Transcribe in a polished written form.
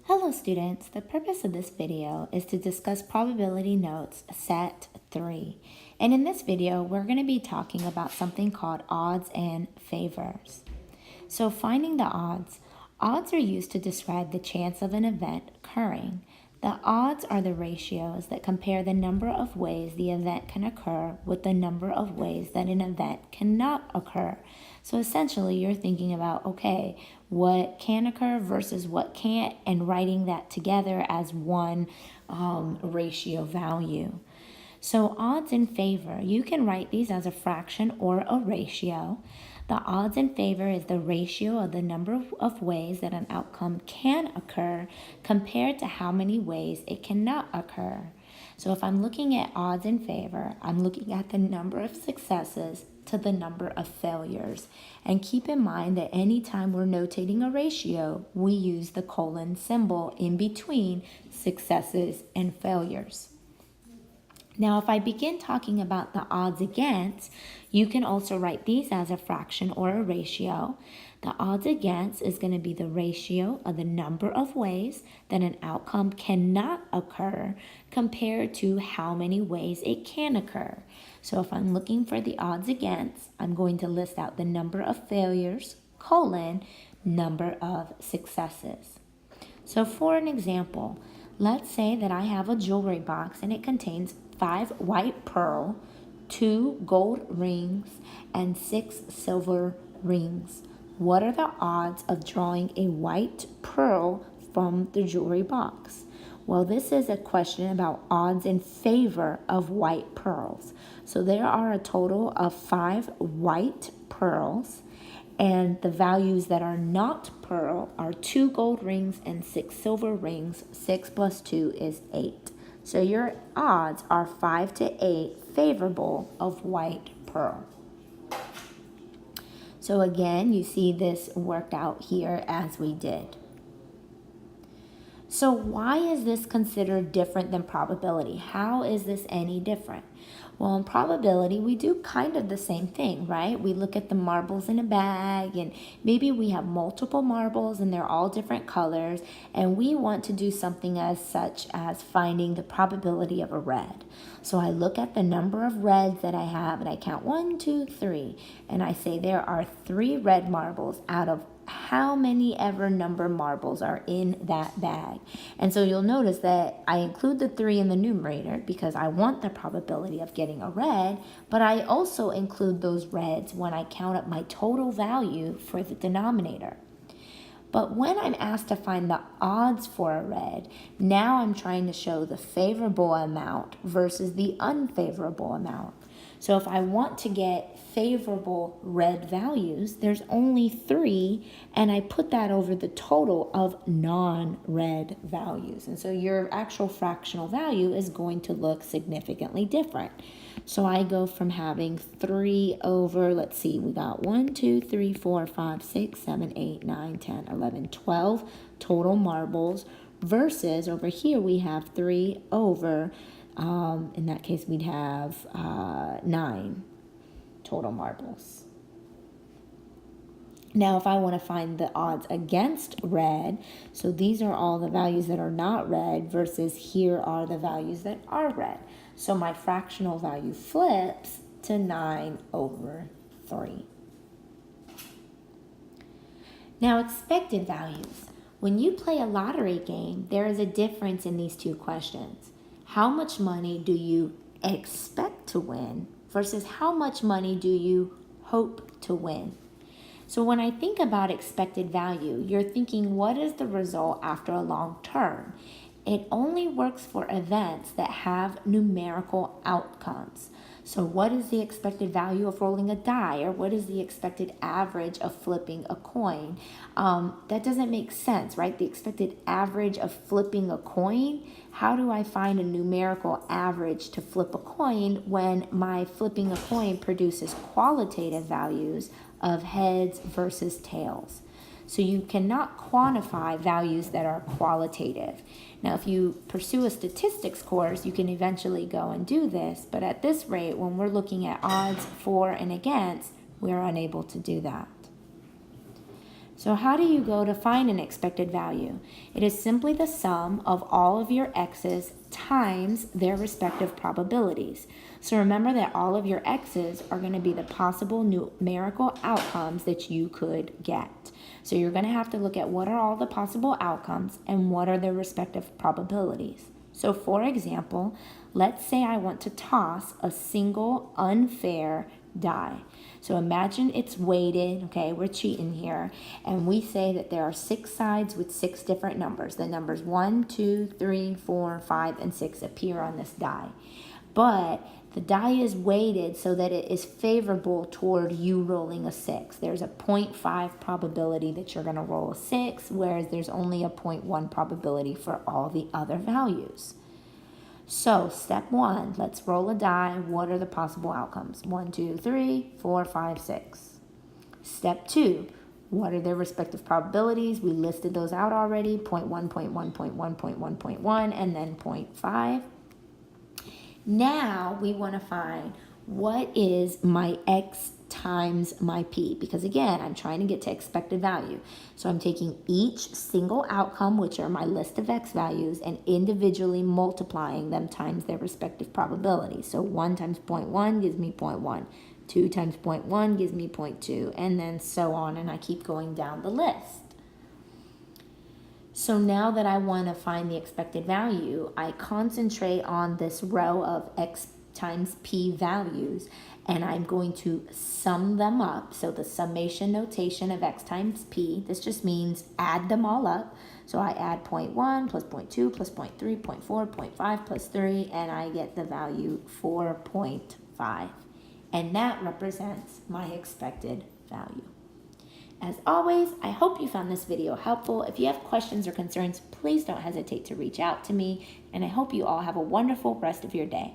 Hello students, the purpose of this video is to discuss probability notes set 3. And in this video, we're going to be talking about something called odds and favors. So finding the odds. Odds are used to describe the chance of an event occurring. The odds are the ratios that compare the number of ways the event can occur with the number of ways that an event cannot occur. So essentially, you're thinking about, okay, what can occur versus what can't, and writing that together as one ratio value. So odds in favor, you can write these as a fraction or a ratio. The odds in favor is the ratio of the number of ways that an outcome can occur compared to how many ways it cannot occur. So if I'm looking at odds in favor, I'm looking at the number of successes to the number of failures. And keep in mind that anytime we're notating a ratio, we use the colon symbol in between successes and failures. Now, if I begin talking about the odds against, you can also write these as a fraction or a ratio. The odds against is going to be the ratio of the number of ways that an outcome cannot occur compared to how many ways it can occur. So if I'm looking for the odds against, I'm going to list out the number of failures, colon, number of successes. So for an example, let's say that I have a jewelry box and it contains 5 white pearl, 2 gold rings, and 6 silver rings. What are the odds of drawing a white pearl from the jewelry box? Well, this is a question about odds in favor of white pearls. So there are a total of 5 white pearls, and the values that are not pearl are 2 gold rings and 6 silver rings. 6 plus 2 is 8. So your odds are 5 to 8 favorable of white pearl. So again, you see this worked out here as we did. So why is this considered different than probability? How is this any different? Well, in probability, we do kind of the same thing, right? We look at the marbles in a bag, and maybe we have multiple marbles and they're all different colors, and we want to do something as such as finding the probability of a red. So I look at the number of reds that I have, and I count 1, 2, 3, and I say there are 3 red marbles out of how many ever number marbles are in that bag. And so you'll notice that I include the 3 in the numerator because I want the probability of getting a red, but I also include those reds when I count up my total value for the denominator. But when I'm asked to find the odds for a red, now I'm trying to show the favorable amount versus the unfavorable amount. So if I want to get favorable red values, there's only 3, and I put that over the total of non-red values. And so your actual fractional value is going to look significantly different. So I go from having 3 over, let's see, we got 1, 2, 3, 4, 5, 6, 7, 8, 9, 10, 11, 12 total marbles versus over here we have 3 over, in that case we'd have 9 total marbles. Now, if I want to find the odds against red, so these are all the values that are not red versus here are the values that are red. So my fractional value flips to 9 over 3. Now, expected values. When you play a lottery game, there is a difference in these two questions. How much money do you expect to win versus how much money do you hope to win? So when I think about expected value, you're thinking, what is the result after a long term? It only works for events that have numerical outcomes. So what is the expected value of rolling a die, or what is the expected average of flipping a coin? That doesn't make sense, right? The expected average of flipping a coin, how do I find a numerical average to flip a coin when my flipping a coin produces qualitative values of heads versus tails? So you cannot quantify values that are qualitative. Now, if you pursue a statistics course, you can eventually go and do this, but at this rate, when we're looking at odds for and against, we're unable to do that. So how do you go to find an expected value? It is simply the sum of all of your x's times their respective probabilities. So remember that all of your x's are going to be the possible numerical outcomes that you could get. So you're going to have to look at what are all the possible outcomes and what are their respective probabilities. So for example, let's say I want to toss a single unfair die. So imagine it's weighted, okay, we're cheating here, and we say that there are 6 sides with 6 different numbers. The numbers 1, 2, 3, 4, 5, and 6 appear on this die. But the die is weighted so that it is favorable toward you rolling a 6. There's a 0.5 probability that you're going to roll a 6, whereas there's only a 0.1 probability for all the other values. So step 1, let's roll a die. What are the possible outcomes? 1, 2, 3, 4, 5, 6. Step 2, what are their respective probabilities? We listed those out already, 0.1, 0.1, 0.1, 0.1, 0.1, and then 0.5. Now we want to find what is my x times my p, because again, I'm trying to get to expected value. So I'm taking each single outcome, which are my list of x values, and individually multiplying them times their respective probabilities. So 1 times 0.1 gives me 0.1, 2 times 0.1 gives me 0.2, and then so on, and I keep going down the list. So now that I want to find the expected value, I concentrate on this row of x times p values, and I'm going to sum them up. So the summation notation of x times p, this just means add them all up. So I add 0.1 plus 0.2 plus 0.3, 0.4, 0.5 plus 3, and I get the value 4.5. And that represents my expected value. As always, I hope you found this video helpful. If you have questions or concerns, please don't hesitate to reach out to me, and I hope you all have a wonderful rest of your day.